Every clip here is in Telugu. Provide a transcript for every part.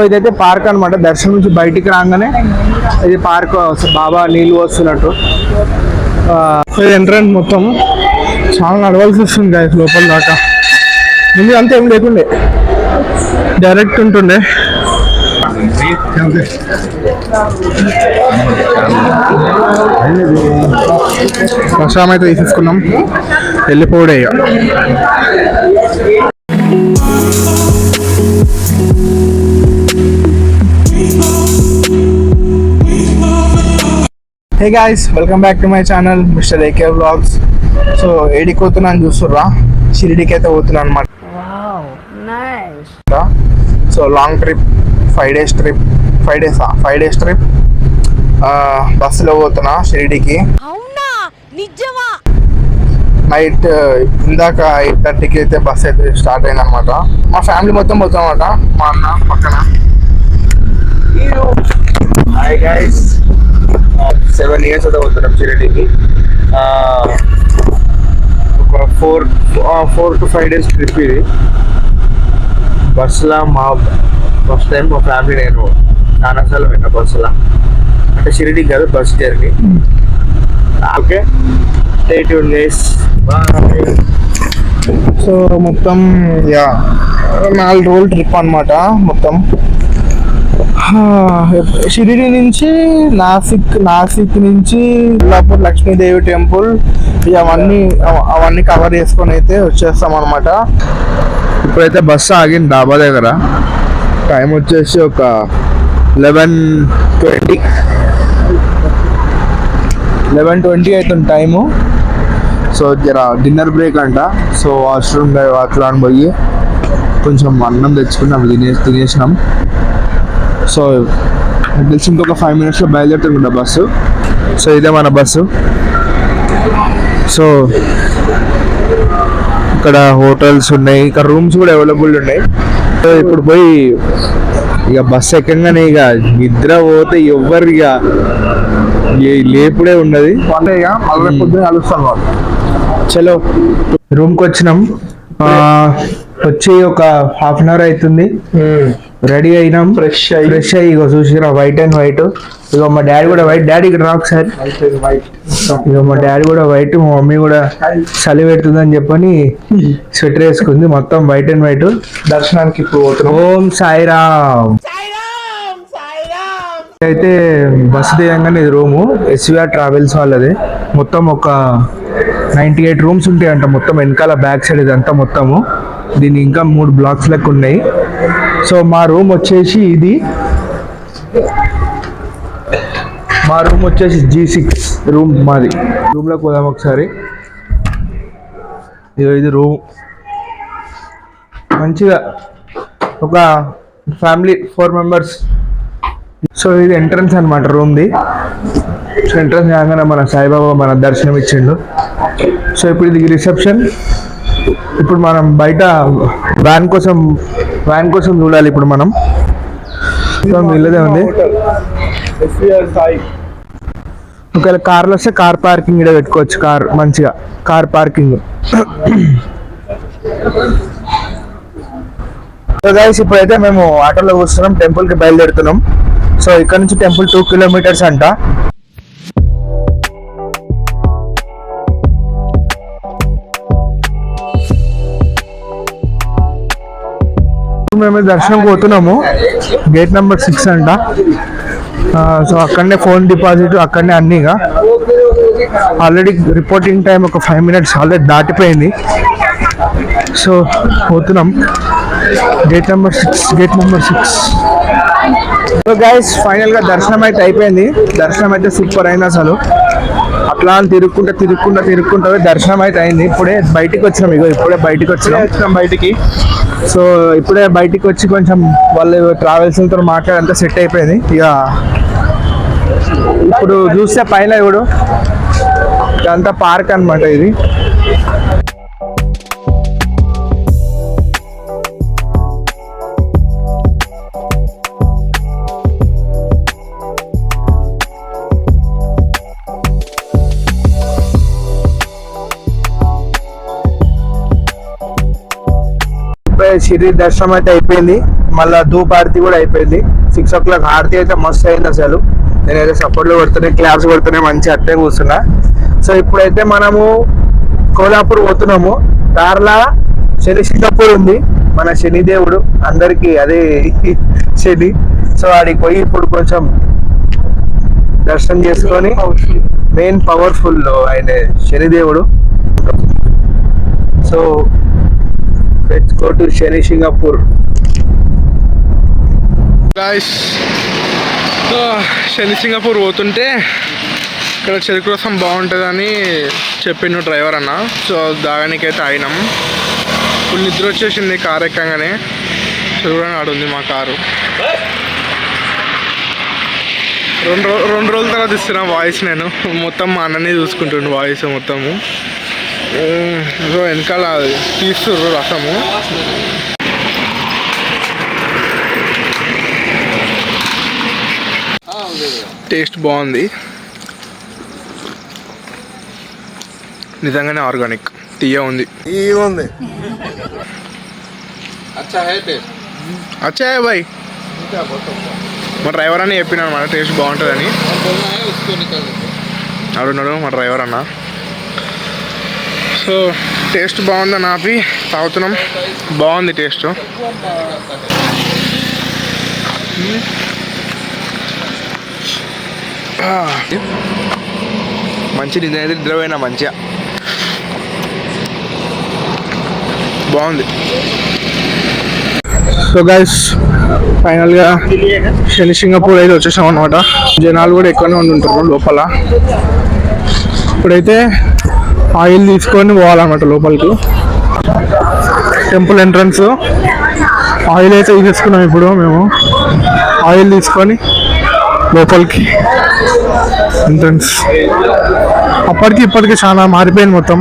ఇదైతే పార్క్ అనమాట. దర్శనం నుంచి బయటికి రాగానే ఇది పార్క్ బాబా నీళ్ళు వస్తున్నట్టు. ఇది ఎంట్రన్స్ మొత్తం చాలా నడవాల్సి వస్తుంది గాయస్ లోపల దాకా. ముందు అంతా ఏం లేకుండే, డైరెక్ట్ ఉంటుండే. ప్రసాదం అయితే తీసేసుకున్నాం, వెళ్ళిపోడే. Hey guys, welcome back to my channel mister AK vlogs. So ఏడికి పోతున్నాను చూస్తుర్రా, షిరిడీకి అయితే పోతున్నాను అనమాట. So long trip, 5 days trip, 5 days trip. బస్సులో పోతున్నా షిరిడీకి. నైట్ ఇందాక 8:30కి అయితే బస్ అయితే స్టార్ట్ అయింది అనమాట. మా ఫ్యామిలీ మొత్తం పోతాం అనమాట. మా అన్న పక్కన. హాయ్ గైస్, 7 years అయితే పోతున్నాం షిరిడీకి. ఒక 4 to 5 days ట్రిప్ ఇది. బస్సులో మా ఫస్ట్ టైం మా ఫ్యామిలీ నేను చాలాసార్లు విన్నా బస్సులో, అంటే షిరిడీకి కాదు, bus journey. Okay, stay tune guys. So మొత్తం 4 రోజుల ట్రిప్ అనమాట మొత్తం. షిరిడి నుంచి నాసిక్ నుంచి కొల్లాపూర్ లక్ష్మీదేవి టెంపుల్, అవన్నీ కవర్ చేసుకొని అయితే వచ్చేస్తాం అనమాట. ఇప్పుడైతే బస్సు ఆగింది డాబా దగ్గర. టైం వచ్చేసి ఒక 11:20 అవుతుంది టైము. సో జర డిన్నర్ బ్రేక్ అంట. సో వాష్రూమ్ అట్లా అని పోయి కొంచెం అన్నం తెచ్చుకున్నాం, తినేసినాం. సో తెలిసి ఇంకొక 5 minutesలో బయలుదేరుతుందా బస్సు. సో ఇదే మన బస్సు. సో ఇక్కడ హోటల్స్ ఉన్నాయి, ఇక్కడ రూమ్స్ కూడా అవైలబుల్ ఉన్నాయి. సో ఇప్పుడు పోయి ఇక బస్సు ఎక్కగానే ఇక నిద్ర పోతే ఎవ్వరు ఇక లేపుడే ఉన్నది. అంటే ఇక మళ్ళీ పొద్దున్న కలుస్తాను వాళ్ళు. చలో రూమ్కి వచ్చినాం. వచ్చి ఒక 1/2 an hour అవుతుంది. రెడీ అయినాం, ఫ్రెష్ అయ్యి ఇక చూసిరా వైట్ అండ్ వైట్. ఇక మా డాడీ కూడా వైట్. డాడీ ఇక్కడ రా ఒకసారి. ఇక మా డాడీ కూడా వైట్, మా మమ్మీ కూడా చలి పెడుతుందని చెప్పని స్వెటర్ వేసుకుంది. మొత్తం వైట్ అండ్ వైట్. దర్శనానికి ఇప్పుడు పోతున్నాం. ఓం సాయిరామ్. అయితే బస్సు దిగంగానే ఇది రూము, SVR ట్రావెల్స్ వాళ్ళది. మొత్తం ఒక 98 rooms ఉంటాయంట మొత్తం వెనకాల బ్యాక్ సైడ్ ఇదంతా మొత్తము. దీన్ని ఇంకా 3 blocks లెక్క ఉన్నాయి. సో మా రూమ్ వచ్చేసి ఇది, మా రూమ్ వచ్చేసి G6 రూమ్ మాది. రూమ్లోకి పోదాం ఒకసారి. ఇది రూమ్ మంచిగా ఒక ఫ్యామిలీ 4 members. సో ఇది ఎంట్రన్స్ అనమాట రూమ్ది. సో ఎంట్రన్స్ కాగానే మన సాయిబాబా మన దర్శనం ఇచ్చిండు. సో ఇప్పుడు ఇది రిసెప్షన్. ఇప్పుడు మనం బయట వ్యాన్ కోసం చూడాలి ఇప్పుడు మనం. సో వీళ్ళదే ఉంది. ఒకవేళ కార్లు వస్తే కార్ పార్కింగ్ ఇక్కడ పెట్టుకోవచ్చు. మంచిగా కార్ పార్కింగ్. సో గైస్, ఇప్పుడైతే మేము ఆటోలో కూర్చున్నాం, టెంపుల్కి బయలుదేరుతున్నాం. సో ఇక్కడ నుంచి టెంపుల్ 2 kilometers అంట. మేము దర్శనం పోతున్నాము, గేట్ నెంబర్ 6 అంట. సో అక్కడనే ఫోన్ డిపాజిట్, అక్కడనే అన్నీగా. ఆల్రెడీ రిపోర్టింగ్ టైం ఒక 5 minutes ఆల్రెడీ దాటిపోయింది. సో పోతున్నాం గేట్ నెంబర్ 6. సో గైస్, ఫైనల్గా దర్శనం అయితే అయిపోయింది. దర్శనం అయితే సూపర్ అయింది అసలు. అట్లా తిరుక్కుంటా దర్శనం అయితే అయింది. ఇప్పుడే బయటికి వచ్చినాం. ఇప్పుడే బయటికి వచ్చినాం బయటికి. సో ఇప్పుడే బయటికి వచ్చి కొంచెం వాళ్ళు ట్రావెల్స్తో మాట్లాడి అంతా సెట్ అయిపోయింది. ఇక ఇప్పుడు చూస్తే పైన ఇప్పుడు ఇదంతా పార్క్ అనమాట. ఇది షిరిడి దర్శనం అయితే అయిపోయింది. మళ్ళీ ధూప్ ఆరతి కూడా అయిపోయింది. 6 o'clock ఆరతి అయితే మస్తు అయింది అసలు. నేనైతే సపోర్ట్లు కొడుతూనే క్లాప్స్ కొడుతూనే మంచి అట్టే కూర్చున్నా. సో ఇప్పుడైతే మనము కోల్హాపూర్ పోతున్నాము. దారిలా శనిసింగపూర్ ఉంది, మన శనిదేవుడు అందరికి అదే శని. సో ఆడికి పోయి ఇప్పుడు కొంచెం దర్శనం చేసుకొని, మెయిన్ పవర్ఫుల్ ఆయన Shanidevudu. So let's go to Shani Shingnapur. Guys, Shani Shingnapur పోతుంటే ఇక్కడ చెరుకు రసం బాగుంటుందని చెప్పిండు డ్రైవర్ అన్న. సో దాగానికైతే అయినాం. ఫుల్ నిద్ర వచ్చేసింది కారు ఎక్కగానే. చూడండి ఆడుంది మా కారు. రెండు రోజుల తర్వాత ఇస్తున్నా వాయిస్. నేను మొత్తం మా అన్ననే చూసుకుంటుండు వాయిస్ మొత్తము. సో వెనకాల తీస్తుర్రు రసము. టేస్ట్ బాగుంది, నిజంగానే ఆర్గానిక్, తీయ ఉంది. అచ్చా బాయ్. మా డ్రైవర్ అని చెప్పిన అనమాట టేస్ట్ బాగుంటుందని. అడున్నాడు మా డ్రైవర్ అన్న. సో టేస్ట్ బాగుందని ఆపి తాగుతున్నాం. బాగుంది టేస్ట్. మంచి నిద్ర నిద్రపోయినా మంచిగా బాగుంది. సో గైస్, ఫైనల్గా శనిసింగపూర్ అయితే వచ్చేసాం అనమాట. జనాలు కూడా ఎక్కువనే ఉంటుంటారు లోపల. ఇప్పుడైతే ఆయిల్ తీసుకొని పోవాలన్నమాట లోపలికి. టెంపుల్ ఎంట్రన్స్ ఆయిల్ అయితే తీసేసుకున్నాం. ఇప్పుడు మేము ఆయిల్ తీసుకొని లోపలికి ఎంట్రన్స్. అప్పటికి ఇప్పటికి చాలా మారిపోయింది మొత్తం.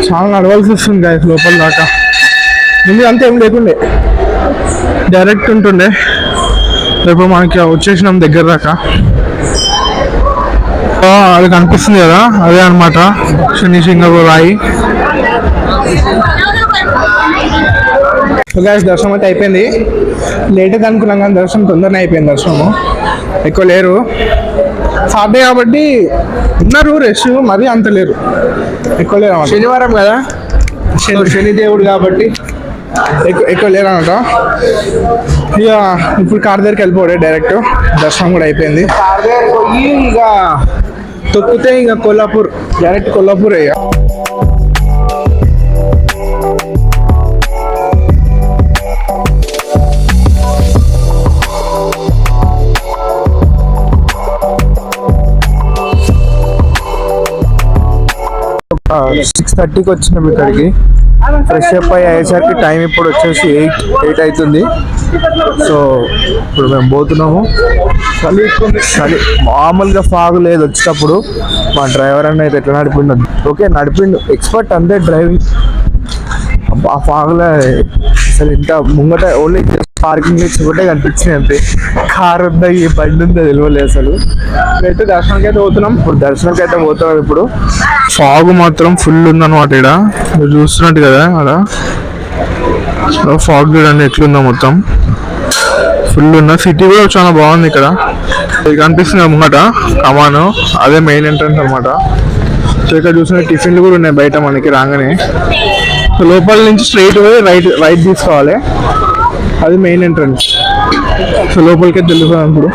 చాలా నడవాల్సి వస్తుంది గాయస్ లోపల దాకా. ముందు అంతా ఏం లేకుండే, డైరెక్ట్ ఉంటుండే. రేపు మనకి వచ్చేసినాం దగ్గర దాకా. అది కనిపిస్తుంది కదా, అదే అనమాట శనిసింగపూర్ రాయి. గాయస్, దర్శనం అయితే అయిపోయింది. లేట్ అయితే అనుకున్నాం కానీ దర్శనం తొందరనే అయిపోయింది. దర్శనము ఎక్కువ లేరు, సాటర్డే కాబట్టి ఉన్నారు రష్, మరీ అంత లేరు, ఎక్కువ లేరు. శనివారం కదా, శనిదేవుడు కాబట్టి ఎక్కువ లేరు అనమాట. ఇక ఇప్పుడు కార్ దగ్గరికి వెళ్ళిపోయాడు డైరెక్ట్. దర్శనం కూడా అయిపోయింది. కార్ దగ్గరికి పోయి ఇక తొక్కితే ఇక కొల్లాపూర్, డైరెక్ట్ కొల్లాపూర్. ఇక 6:30కి వచ్చినాం ఇక్కడికి. ఫ్రెష్ అప్ అయ్యేసరికి టైం ఇప్పుడు వచ్చేసి 8 అవుతుంది. సో ఇప్పుడు మేము పోతున్నాము. చలి మామూలుగా ఫాగ్ లేదు వచ్చేటప్పుడు. మా డ్రైవర్ అన్న అయితే ఎట్లా నడిపిండు, ఓకే నడిపిండు, ఎక్స్పర్ట్ అంతే డ్రైవింగ్. ఆ ఫాగ్లో అసలు ఇంత ముంగట ఓన్లీ పార్కింగ్ ఒకటే కనిపించింది అంతే. కార్ ఉందా, ఈ బండి ఉందా తెలియలేదు అసలు. ఇప్పుడైతే దర్శనానికి అయితే పోతున్నాం. ఇప్పుడు దర్శనానికి అయితే పోతున్నాం. ఇప్పుడు ఫాగ్ మాత్రం ఫుల్ ఉందన్నమాట. ఇక్కడ మీరు చూస్తున్నట్టు కదా, అలా ఫాగ్ చూడండి ఎట్లుందో, మొత్తం ఫుల్ ఉన్న. సిటీ కూడా చాలా బాగుంది ఇక్కడ. ఇది కనిపిస్తుంది ముంగట కమాను, అదే మెయిన్ ఎంట్రన్స్ అనమాట. సో ఇక్కడ చూసిన టిఫిన్లు కూడా ఉన్నాయి బయట మనకి రాగానే. సో లోపల నుంచి స్ట్రైట్ పోయి రైట్ తీసుకోవాలి, అది మెయిన్ ఎంట్రన్స్. సో లోపలికే తెలుసు ఇప్పుడు.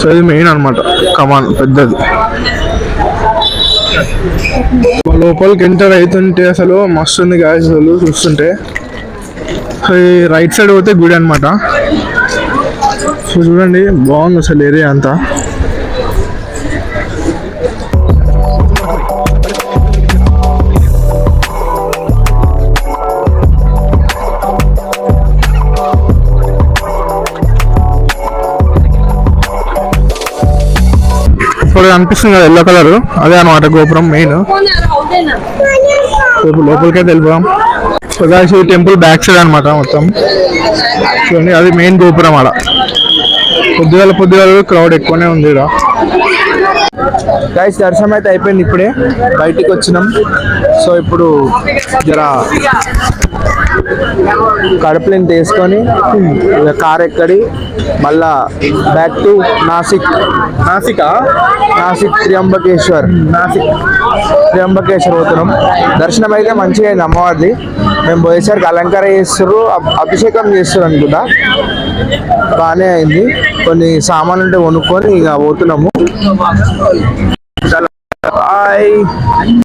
సో ఇది మెయిన్ అనమాట కమాన్, పెద్దది. లోపలికి ఎంటర్ అవుతుంటే అసలు మస్తు ఉంది గాయస్ అసలు చూస్తుంటే. సో ఈ రైట్ సైడ్ పోతే గుడి అనమాట. సో చూడండి బాగుంది అసలు ఏరియా అంతా. ఇప్పుడు కనిపిస్తుంది కదా ఎల్లో కలర్, అదే అనమాట గోపురం మెయిన్. లోపలికైతే వెళ్ళిపోదాం. సదాశివ టెంపుల్ బ్యాక్ సైడ్ అనమాట మొత్తం. చూడండి అది మెయిన్ గోపురం. ఆడ పొద్దుగాల క్రౌడ్ ఎక్కువనే ఉంది ఇక్కడ. గైస్ దర్శనం అయితే అయిపోయింది, ఇప్పుడే బయటికి వచ్చినాం. సో ఇప్పుడు జర కడుపుని తీసుకొని కార్ ఎక్కడి మళ్ళా బ్యాక్ టు నాసిక్ త్రియంబకేశ్వర్ పోతున్నాం. దర్శనం అయితే మంచిగా అయింది అమ్మవారిది. మేము పోయేసరికి అలంకార చేస్తారు, అభిషేకం చేస్తారు అనుకుంటా. బాగానే అయింది. కొన్ని సామాన్లు ఉంటే కొనుక్కొని ఇక పోతున్నాము. బాయ్.